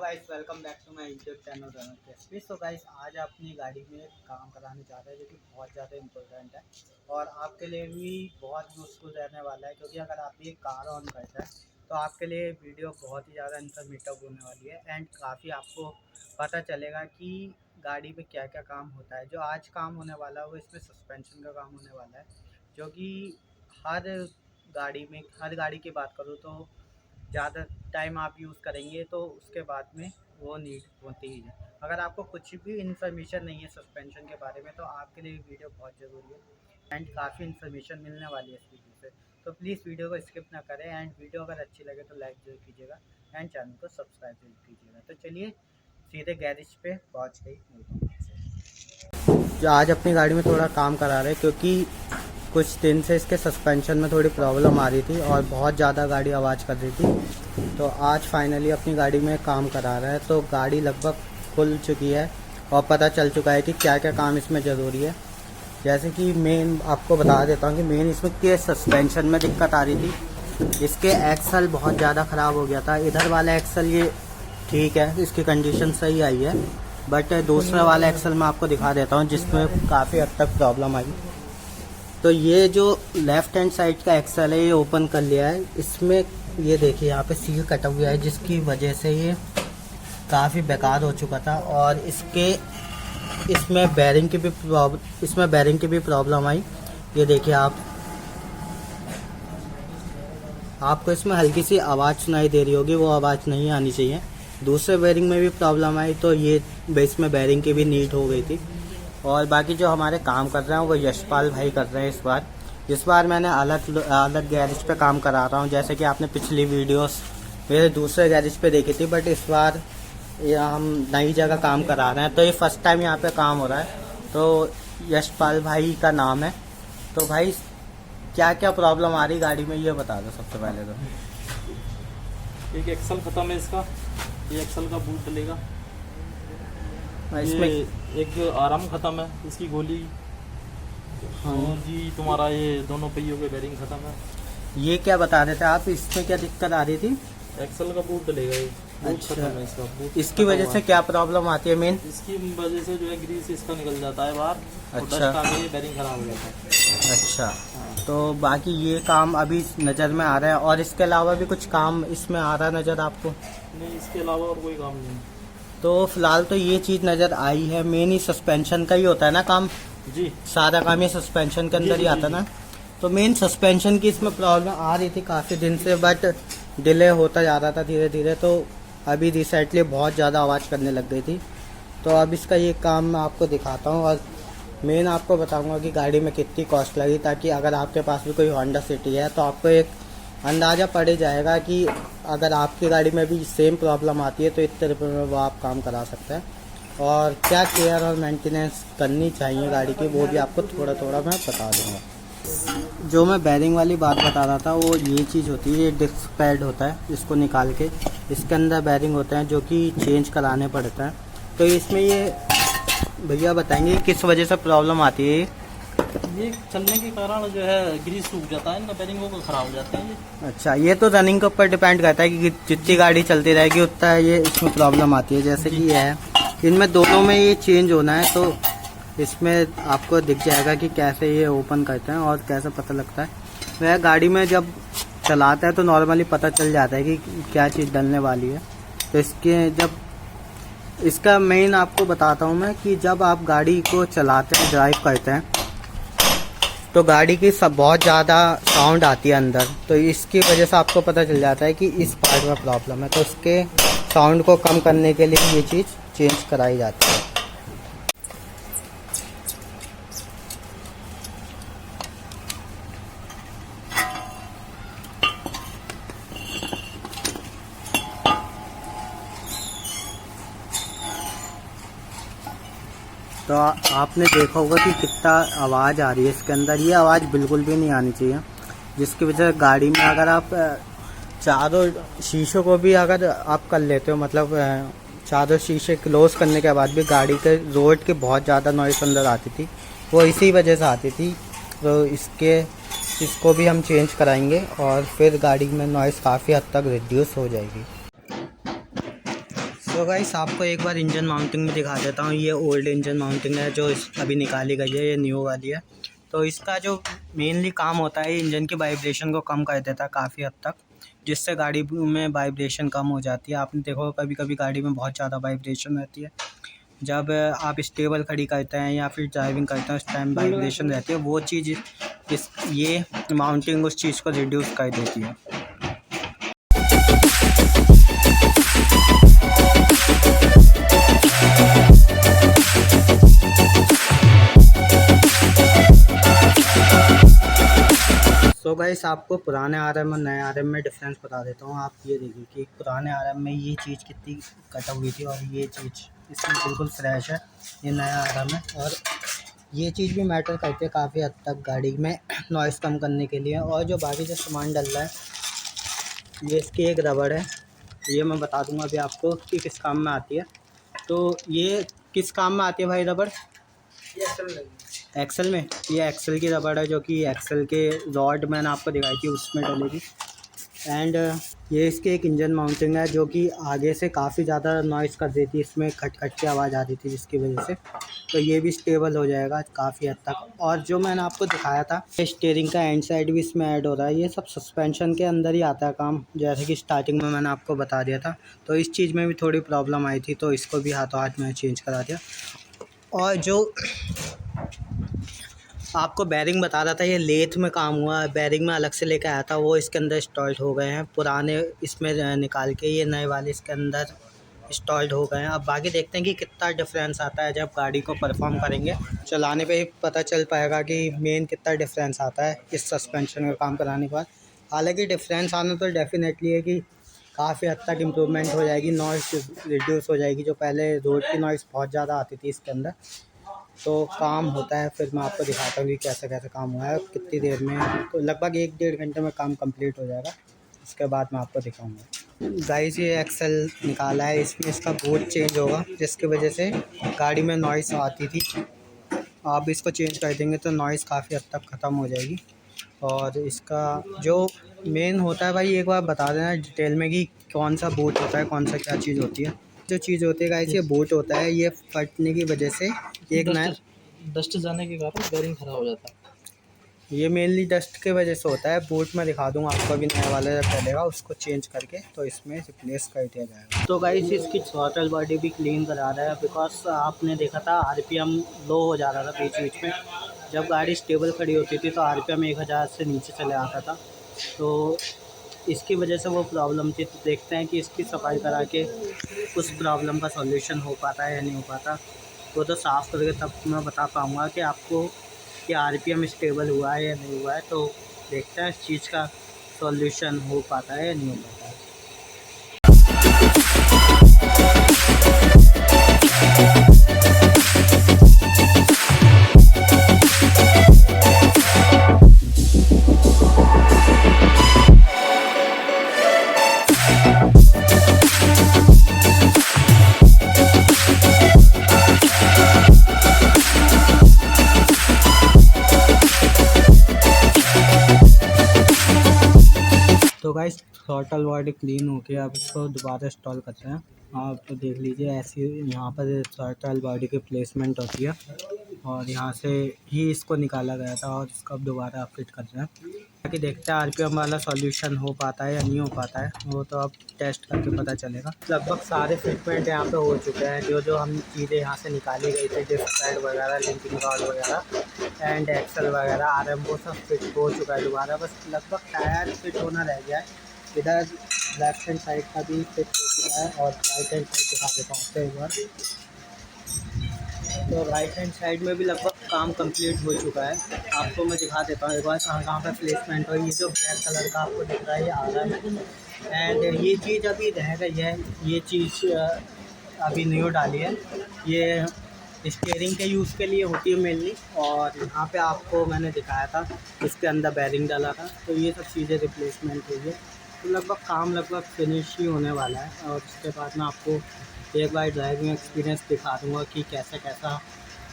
Guys, welcome back to my YouTube channel runner recipe. So guys, आज अपनी गाड़ी में काम कराने जा रहे हैं जो कि बहुत ज़्यादा इम्पोर्टेंट है और आपके लिए भी बहुत यूज़फुल रहने वाला है, क्योंकि अगर आप ये कार ऑन करते हैं तो आपके लिए वीडियो बहुत ही ज़्यादा इन्फॉर्मेटिव होने वाली है एंड काफ़ी आपको पता चलेगा कि गाड़ी में क्या क्या काम होता है। जो आज काम होने वाला है वो इसमें सस्पेंशन का काम होने वाला है, जो कि हर गाड़ी की बात करूँ तो ज़्यादा टाइम आप यूज़ करेंगे तो उसके बाद में वो नीड होती ही है। अगर आपको कुछ भी इन्फॉर्मेशन नहीं है सस्पेंशन के बारे में तो आपके लिए वीडियो बहुत ज़रूरी है एंड काफ़ी इन्फॉर्मेशन मिलने वाली है इस वीडियो से। तो प्लीज़ वीडियो को स्किप ना करें एंड वीडियो अगर अच्छी लगे तो लाइक जरूर कीजिएगा एंड चैनल को सब्सक्राइब जरूर कीजिएगा। तो चलिए सीधे गैरेज पे पहुँच गई। जो आज अपनी गाड़ी में थोड़ा काम करा रहे हैं, क्योंकि कुछ दिन से इसके सस्पेंशन में थोड़ी प्रॉब्लम आ रही थी और बहुत ज़्यादा गाड़ी आवाज़ कर रही थी। तो आज फाइनली अपनी गाड़ी में काम करा रहा है। तो गाड़ी लगभग खुल चुकी है और पता चल चुका है कि क्या क्या काम इसमें ज़रूरी है। जैसे कि मेन आपको बता देता हूँ कि मेन इसमें के सस्पेंशन में दिक्कत आ रही थी। इसके एक्सल बहुत ज़्यादा ख़राब हो गया था। इधर वाला एक्सल ये ठीक है, इसकी कंडीशन सही आई है, बट दूसरा वाला एक्सल मैं आपको दिखा देता हूँ जिसमें काफ़ी हद तक प्रॉब्लम आई। तो ये जो लेफ़्ट हैंड साइड का एक्सल है ये ओपन कर लिया है। इसमें ये देखिए यहाँ पे सील कटा हुआ है, जिसकी वजह से ये काफ़ी बेकार हो चुका था और इसमें बेरिंग की भी प्रॉब्लम आई। ये देखिए आपको इसमें हल्की सी आवाज़ सुनाई दे रही होगी, वो आवाज़ नहीं आनी चाहिए। दूसरे बेरिंग में भी प्रॉब्लम आई तो ये इसमें बेरिंग की भी नीड हो गई थी। और बाकी जो हमारे काम कर रहे हैं वो यशपाल भाई कर रहे हैं। इस बार मैंने अलग गैरेज पे काम करा रहा हूँ, जैसे कि आपने पिछली वीडियोस मेरे दूसरे गैरेज पे देखी थी, बट इस बार हम नई जगह काम करा रहे हैं। तो ये फर्स्ट टाइम यहाँ पे काम हो रहा है। तो यशपाल भाई का नाम है। तो भाई क्या क्या प्रॉब्लम आ रही गाड़ी में ये बता दो सबसे पहले। तो एक एक्सल खत्म है इसका, ये एक्सल का बूट डलेगा। इसमें एक जो आराम खत्म है इसकी गोली। हाँ और जी तुम्हारा ये दोनों पहियों के बेरिंग खत्म है। ये क्या बता रहे थे आप, इसमें क्या दिक्कत आ रही थी? एक्सल का बूट डलेगा ये। अच्छा, खत्म है इसका बूट। इसकी वजह से क्या प्रॉब्लम आती है मेन? इसकी वजह से जो है ग्रीस इसका निकल जाता है बाहर। अच्छा। डस्ट आके ये बेरिंग खराब हो जाता है। अच्छा हाँ। तो बाकी ये काम अभी नज़र में आ रहा है और इसके अलावा भी कुछ काम इसमें आ रहा नज़र आपको? नहीं, इसके अलावा और कोई काम नहीं। तो फिलहाल तो ये चीज़ नज़र आई है। मेन ही सस्पेंशन का ही होता है ना काम जी, सारा काम ये सस्पेंशन के अंदर ही आता ना। तो मेन सस्पेंशन की इसमें प्रॉब्लम आ रही थी काफ़ी दिन से, बट डिले होता जा रहा था धीरे धीरे। तो अभी रिसेंटली बहुत ज़्यादा आवाज़ करने लग गई थी। तो अब इसका ये काम मैं आपको दिखाता हूँ और मेन आपको बताऊँगा कि गाड़ी में कितनी कॉस्ट लगी, ताकि अगर आपके पास भी कोई होंडा सिटी है तो आपको एक अंदाज़ा पड़ जाएगा कि अगर आपकी गाड़ी में भी सेम प्रॉब्लम आती है तो इतने रुपये में वो आप काम करा सकते हैं। और क्या केयर और मेंटेनेंस करनी चाहिए गाड़ी की वो भी आपको थोड़ा थोड़ा मैं बता दूंगा। जो मैं बेरिंग वाली बात बता रहा था वो ये चीज़ होती है, ये डिस्क पैड होता है, इसको निकाल के इसके अंदर बेरिंग होते हैं जो कि चेंज कराने पड़ता है। तो इसमें ये भैया बताएंगे किस वजह से प्रॉब्लम आती है। ये चलने के कारण जो है ग्रीस सूख जाता है, इनका बेरिंग वो खराब हो जाते हैं ये। अच्छा, ये तो रनिंग के ऊपर डिपेंड करता है कि जितनी गाड़ी चलती रहेगी उतना ये इसमें प्रॉब्लम आती है। जैसे कि ये है, इनमें दोनों में ये चेंज होना है। तो इसमें आपको दिख जाएगा कि कैसे ये ओपन करते हैं और कैसे पता लगता है। वह गाड़ी में जब चलाता है तो नॉर्मली पता चल जाता है कि क्या चीज़ डलने वाली है। तो इसका मेन आपको बताता हूँ मैं कि जब आप गाड़ी को चलाते हैं, ड्राइव करते हैं, तो गाड़ी की बहुत ज़्यादा साउंड आती है अंदर। तो इसकी वजह से आपको पता चल जाता है कि इस पार्ट में प्रॉब्लम है। तो उसके साउंड को कम करने के लिए ये चीज़ चेंज कराई जाती है। तो आपने देखा होगा कि कितना आवाज़ आ रही है इसके अंदर। ये आवाज़ बिल्कुल भी नहीं आनी चाहिए, जिसकी वजह से गाड़ी में अगर आप चारों शीशों को भी अगर आप कर लेते हो, मतलब चारों शीशे क्लोज करने के बाद भी गाड़ी के रोड की बहुत ज़्यादा नॉइस अंदर आती थी, वो इसी वजह से आती थी। तो इसको भी हम चेंज कराएंगे और फिर गाड़ी में नॉइस काफ़ी हद तक रिड्यूस हो जाएगी। तो गाइस आपको एक बार इंजन माउंटिंग में दिखा देता हूँ। ये ओल्ड इंजन माउंटिंग है जो अभी निकाली गई है, ये न्यू वाली है। तो इसका जो मेनली काम होता है, इंजन की वाइब्रेशन को कम कर देता है काफ़ी हद तक, जिससे गाड़ी में वाइब्रेशन कम हो जाती है। आपने देखो कभी कभी गाड़ी में बहुत ज़्यादा वाइब्रेशन रहती है, जब आप स्टेबल खड़ी करते हैं या फिर ड्राइविंग करते हैं उस टाइम वाइब्रेशन रहती है। वो चीज़ ये माउंटिंग उस चीज़ को रिड्यूस कर देती है। तो गाइस आपको पुराने आरएम और नए आरएम में डिफरेंस बता देता हूँ। आप ये देखिए कि पुराने आरएम में ये चीज़ कितनी कट हुई थी और ये चीज़ इसमें बिल्कुल फ्रेश है। ये नया आरएम है और ये चीज़ भी मैटर करती है काफ़ी हद तक गाड़ी में नॉइज़ कम करने के लिए। और जो बाकी जो सामान डल रहा है, ये इसकी एक रबड़ है, ये मैं बता दूँगा अभी आपको कि किस काम में आती है। तो ये किस काम में आती है भाई रबड़? एक्सल में ये एक्सल की रबड़ है, जो कि एक्सल के रॉड मैंने आपको दिखाई थी उसमें डलेगी। एंड ये इसकी एक इंजन माउंटिंग है जो कि आगे से काफ़ी ज़्यादा नॉइज़ कर देती है, इसमें खट खट की आवाज़ आ रही थी जिसकी वजह से। तो ये भी स्टेबल हो जाएगा काफ़ी हद तक। और जो मैंने आपको दिखाया था स्टीयरिंग का एंड साइड भी इसमें ऐड हो रहा है। ये सब सस्पेंशन के अंदर ही आता है काम, जैसे कि स्टार्टिंग में मैंने आपको बता दिया था। तो इस चीज़ में भी थोड़ी प्रॉब्लम आई थी, तो इसको भी हाथों हाथ में चेंज करा दिया। और जो आपको बैरिंग बता रहा था, ये लेथ में काम हुआ है, बैरिंग में अलग से लेकर आया था, वो इसके अंदर इंस्टॉल्ड हो गए हैं। पुराने इसमें निकाल के ये नए वाले इसके अंदर इंस्टॉल्ड हो गए हैं। अब बाकी देखते हैं कि कितना डिफरेंस आता है जब गाड़ी को परफॉर्म करेंगे। चलाने पे ही पता चल पाएगा कि मेन कितना डिफरेंस आता है इस सस्पेंशन का काम कराने के बाद। हालांकि डिफरेंस आना तो डेफिनेटली है कि काफ़ी हद तक इम्प्रूवमेंट हो जाएगी, नॉइज़ रिड्यूस हो जाएगी। जो पहले रोड की नॉइज़ बहुत ज़्यादा आती थी इसके अंदर, तो काम होता है। फिर मैं आपको दिखाता हूँ कि कैसे कैसे काम हुआ है, कितनी देर में। तो लगभग 1-1.5 घंटे में काम कंप्लीट हो जाएगा, इसके बाद मैं आपको दिखाऊंगा। गाइस ये एक्सल निकाला है, इसमें इसका बोर्ड चेंज होगा जिसकी वजह से गाड़ी में नॉइज़ आती थी। आप इसको चेंज कर देंगे तो नॉइज़ काफ़ी हद तक ख़त्म हो जाएगी। और इसका जो मेन होता है भाई, एक बार बता देना डिटेल में कि कौन सा बोट होता है, कौन सा क्या चीज़ होती है। जो चीज़ होती है गाइस, ये बोट होता है, ये फटने की वजह से एक नया डस्ट जाने के कारण बेरिंग खराब हो जाता है। ये मेनली डस्ट के वजह से होता है। बोट में दिखा दूंगा आपको अभी, नया वाला जब चलेगा उसको चेंज करके तो इसमें रिप्लेस कर दिया जाएगा। तो गाइस इसकी थ्रॉटल बॉडी भी क्लीन करा रहा है, बिकॉज आपने देखा था आरपीएम लो हो जा रहा था बीच बीच में। जब गाड़ी स्टेबल खड़ी होती थी तो आरपीएम 1000 से नीचे चले आता था, तो इसकी वजह से वो प्रॉब्लम थी। तो देखते हैं कि इसकी सफाई करा के उस प्रॉब्लम का सॉल्यूशन हो पाता है या नहीं हो पाता। वो तो साफ़ करके तब मैं बता पाऊँगा कि आपको कि आरपीएम स्टेबल हुआ है या नहीं हुआ है। तो देखते हैं इस चीज़ का सॉल्यूशन हो पाता है या नहीं हो पाता है। तो गाइस थ्रॉटल बॉडी क्लीन हो गया, अब इसको दोबारा इंस्टॉल करते हैं। आप तो देख लीजिए ऐसी यहाँ पर थ्रॉटल बॉडी की प्लेसमेंट होती है और यहाँ से ही इसको निकाला गया था और इसको अब दोबारा फिट कर रहे हैं ताकि देखते हैं आरपीएम वाला सॉल्यूशन हो पाता है या नहीं हो पाता है। वो तो अब टेस्ट करके पता चलेगा। लगभग सारे फिटमेंट यहाँ पे हो चुके हैं। जो जो हम चीज़ें यहाँ से निकाली गई थी, डिस्क पैड वगैरह, लिंकिंग रॉड वगैरह एंड एक्सल वगैरह, आरएम, वो सब फिट हो चुका है दोबारा। बस लगभग टायर फिट होना रह गया है। इधर लेफ्ट हैंड साइड का भी फिट हो चुका है और राइट हैंड साइड दिखा देता हूँ आपको एक बार। तो राइट हैंड साइड में भी लगभग काम कंप्लीट हो चुका है। आपको मैं दिखा देता हूँ एक बार कहाँ कहाँ पर प्लेसमेंट हो। ये जो ब्लैक कलर का आपको दिख रहा है ये आ रहा है एंड ये चीज़ अभी रह गई है। ये चीज़ अभी न्यू डाली है। ये स्टीयरिंग के यूज़ के लिए होती है मेनली। और यहाँ पे आपको मैंने दिखाया था इसके अंदर बैरिंग डाला था, तो ये सब चीज़ें रिप्लेसमेंट हुई है। तो लगभग काम लगभग फिनिश ही होने वाला है और उसके बाद मैं आपको एक बार ड्राइविंग एक्सपीरियंस दिखा दूँगा कि कैसा कैसा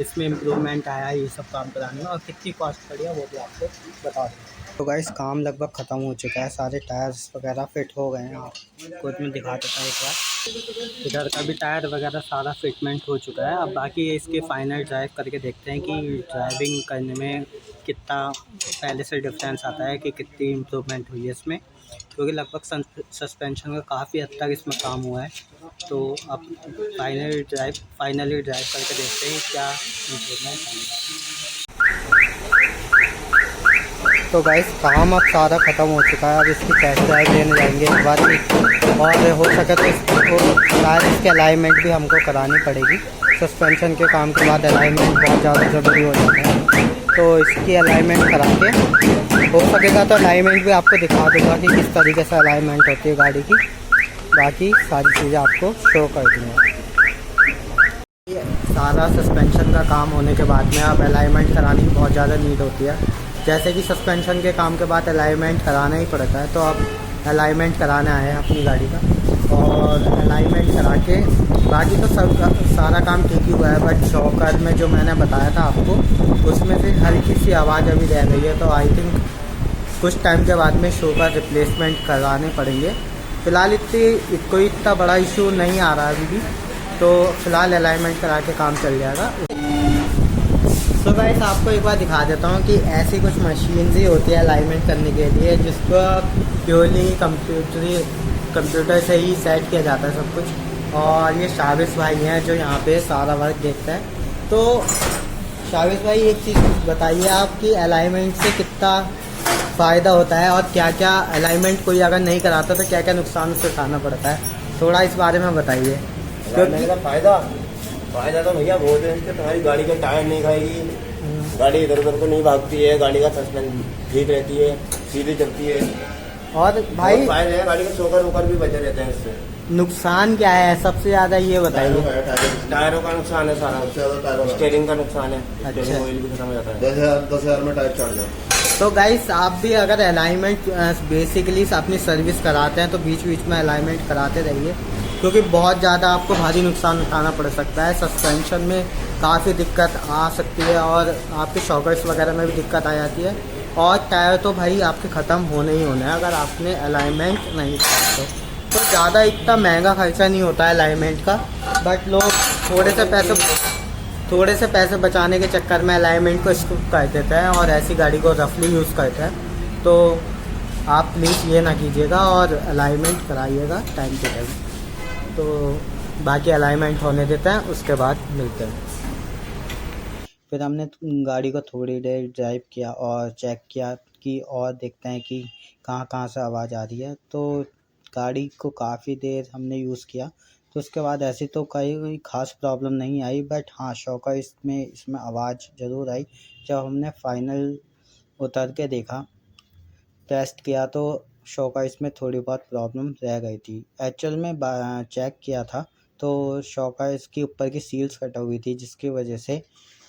इसमें इम्प्रूवमेंट आया है ये सब काम कराने में और कितनी कॉस्ट पड़ी है वो भी आपको बता दूँगा। तो गाइस काम लगभग ख़त्म हो चुका है, सारे टायर्स वगैरह फिट हो गए हैं। आपको इसमें दिखा देता हूँ एक बार, इधर का भी टायर वगैरह सारा फिटमेंट हो चुका है। अब बाकी ये इसके फाइनल ड्राइव करके देखते हैं कि ड्राइविंग करने में कितना पहले से डिफरेंस आता है, कि कितनी इम्प्रूवमेंट हुई है इसमें, क्योंकि लगभग सस्पेंशन का काफ़ी हद तक इसमें काम हुआ है। तो अब फाइनली ड्राइव करके देखते हैं क्या इम्प्रूवमेंट है। तो गाइस काम अब सारा ख़त्म हो चुका है। अब इसकी टेस्ट ड्राइव लेने जाएंगे एक बार ही, और हो सके तो इसको शायद इसकी अलाइनमेंट भी हमको करानी पड़ेगी। सस्पेंशन के काम के बाद अलाइनमेंट बहुत ज़्यादा ज़रूरी हो जाता है, तो इसकी अलाइनमेंट करा के हो सकेगा तो अलाइनमेंट भी आपको दिखा दूँगा कि किस तरीके से अलाइनमेंट होती है गाड़ी की। बाकी सारी चीज़ें आपको शो कर दूँगा। सारा सस्पेंशन का काम होने के बाद में अब अलाइनमेंट कराने की बहुत ज़्यादा नीड होती है। जैसे कि सस्पेंशन के काम के बाद अलाइनमेंट कराना ही पड़ता है, तो अब अलाइनमेंट कराने आए हैं अपनी गाड़ी का, और अलाइनमेंट करा के बाकी तो सब सारा काम ठीक ही हुआ है। बट शॉकर में जो मैंने बताया था आपको, उसमें से हल्की सी आवाज़ अभी रह गई है, तो आई थिंक कुछ टाइम के बाद में शॉकर रिप्लेसमेंट करवाने पड़ेंगे। फ़िलहाल कोई इतना बड़ा इशू नहीं आ रहा अभी भी, तो फ़िलहाल अलाइनमेंट करा के काम चल जाएगा। तो गाइस आपको एक बार दिखा देता हूँ कि ऐसी कुछ मशीनरी होती है अलाइनमेंट करने के लिए, जिसको प्योरली कंप्यूटर से ही सेट किया जाता है सब कुछ। और ये शाबिश भाई हैं जो यहाँ पे सारा वर्क देखता है। तो शाबिश भाई एक चीज़ बताइए आप कि अलाइनमेंट से कितना फ़ायदा होता है, और क्या क्या अलाइनमेंट कोई अगर नहीं कराता तो क्या क्या नुकसान उससे उठाना पड़ता है, थोड़ा इस बारे में बताइए। क्योंकि फायदा तो भैया बहुत है इससे। तुम्हारी गाड़ी का टायर नहीं खाएगी, गाड़ी इधर उधर को नहीं भागती है, गाड़ी का सस्पेंशन ठीक रहती है, सीधी चलती है। और भाई फायदे हैं, गाड़ी के शोकर वोकर भी बचे रहते हैं इससे। नुकसान क्या है सबसे ज़्यादा, ये बताइए। टायरों का नुकसान है सारा, स्टीयरिंग का नुकसान है, अच्छा। ऑयल भी खत्म हो जाता है। 10,000 में टायर चढ़ जाए। तो गाइस आप भी अगर अलाइनमेंट बेसिकली अपनी सर्विस कराते हैं तो बीच बीच में अलाइनमेंट कराते रहिए, क्योंकि बहुत ज़्यादा आपको भारी नुकसान उठाना पड़ सकता है। सस्पेंशन में काफ़ी दिक्कत आ सकती है, और आपके शॉकर्स वगैरह में भी दिक्कत आ जाती है, और टायर तो भाई आपके ख़त्म होने ही होने हैं अगर आपने अलाइनमेंट नहीं किया तो ज़्यादा इतना महंगा खर्चा नहीं होता है अलाइनमेंट का। बट लोग थोड़े से पैसे बचाने के चक्कर में अलाइनमेंट को स्किप कर देते हैं और ऐसी गाड़ी को रफली यूज़ करते हैं। तो आप प्लीज़ ये ना कीजिएगा और अलाइनमेंट कराइएगा टाइम टू टाइम। तो बाकी अलाइनमेंट होने देते हैं, उसके बाद मिलते हैं। फिर हमने गाड़ी को थोड़ी देर ड्राइव किया और चेक किया कि, और देखते हैं कि कहाँ कहाँ से आवाज़ आ रही है। तो गाड़ी को काफ़ी देर हमने यूज़ किया, तो उसके बाद ऐसी तो कोई ख़ास प्रॉब्लम नहीं आई। बट हाँ, शॉकर इसमें आवाज़ ज़रूर आई। जब हमने फाइनल उतर के देखा, टेस्ट किया, तो शॉकर इसमें थोड़ी बहुत प्रॉब्लम रह गई थी। एक्चुअल में चेक किया था तो शॉकर इसकी ऊपर की सील्स कटा हुई थी, जिसकी वजह से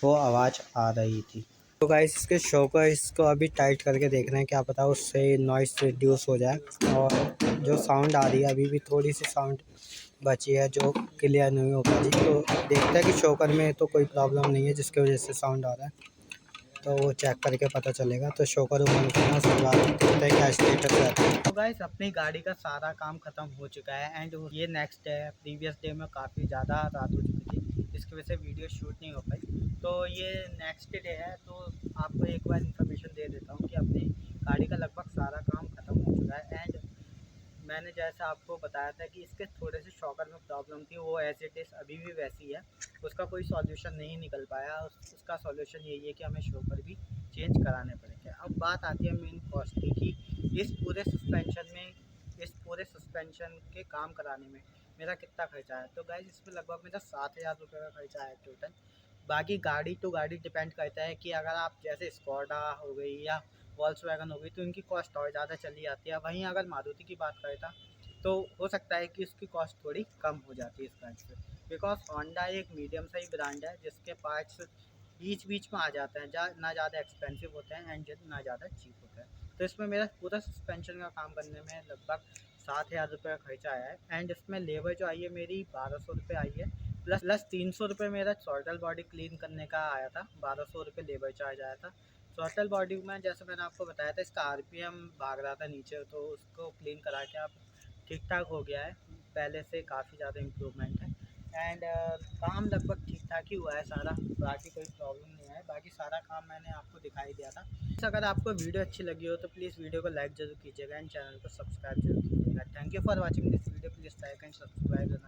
वो आवाज़ आ रही थी। तो गाइस इसके शॉकर इसको अभी टाइट करके देख रहे हैं, क्या पता उससे नॉइस रिड्यूस हो जाए। और जो साउंड आ रही है, अभी भी थोड़ी सी साउंड बची है जो क्लियर नहीं हो पा रही, तो देखते हैं कि शॉकर में तो कोई प्रॉब्लम नहीं है जिसकी वजह से साउंड आ रहा है, तो वो चेक करके पता चलेगा। तो शॉकर ओपन करना, उसके बाद देखते हैं क्या स्टेटस रहता है। तो गाइस अपनी गाड़ी का सारा काम ख़त्म हो चुका है, एंड ये नेक्स्ट डे है। प्रीवियस डे में काफ़ी ज़्यादा रात हो चुकी थी, जिसकी वजह से वीडियो शूट नहीं हो पाई। तो ये नेक्स्ट डे है, तो आपको एक बार इन्फॉर्मेशन दे देता हूँ कि अपनी गाड़ी का लगभग सारा काम ख़त्म हो चुका है। एंड मैंने जैसा आपको बताया था कि इसके थोड़े से शॉकर में प्रॉब्लम थी, वो एज इट इज़ अभी भी वैसी है, उसका कोई सॉल्यूशन नहीं निकल पाया। उसका सॉल्यूशन यही है कि हमें शॉकर भी चेंज कराने पड़ेंगे। अब बात आती है मेन कॉस्ट की, कि इस पूरे सस्पेंशन के काम कराने में मेरा कितना खर्चा है। तो गाइस इसमें लगभग मेरा 7,000 रुपये का खर्चा है टोटल। बाकी गाड़ी टू गाड़ी डिपेंड करता है, कि अगर आप जैसे स्कोडा हो गई या वॉल्क्सवैगन हो गई तो इनकी कॉस्ट और ज़्यादा चली जाती है। वहीं अगर मारुति की बात करें तो हो सकता है कि उसकी कॉस्ट थोड़ी कम हो जाती है इस ब्रांड से, बिकॉज होंडा एक मीडियम साइज ब्रांड है जिसके पार्ट्स बीच बीच में आ जाते हैं, ना ज़्यादा एक्सपेंसिव होते हैं एंड ना ज़्यादा चीप होते हैं। तो इसमें मेरा पूरा सस्पेंशन का काम करने में लगभग 7,000 रुपये का खर्चा आया है। एंड इसमें लेबर जो आई है मेरी 1,200 रुपये आई है, प्लस 300 रुपये मेरा टोटल बॉडी क्लीन करने का आया था, 1,200 रुपये लेबर चार्ज आया था। थ्रॉटल बॉडी में जैसे मैंने आपको बताया था इसका आरपीएम भाग रहा था नीचे, तो उसको क्लीन करा के आप ठीक ठाक हो गया है, पहले से काफ़ी ज़्यादा इम्प्रूवमेंट है। एंड काम लगभग ठीक ठाक ही हुआ है सारा, बाकी कोई प्रॉब्लम नहीं है, बाकी सारा काम मैंने आपको दिखाई दिया था। अगर आपको वीडियो अच्छी लगी हो तो प्लीज़ वीडियो को लाइक जरूर कीजिएगा एंड चैनल को सब्सक्राइब जरूर कीजिएगा। Thank you for watching this video, please like and subscribe.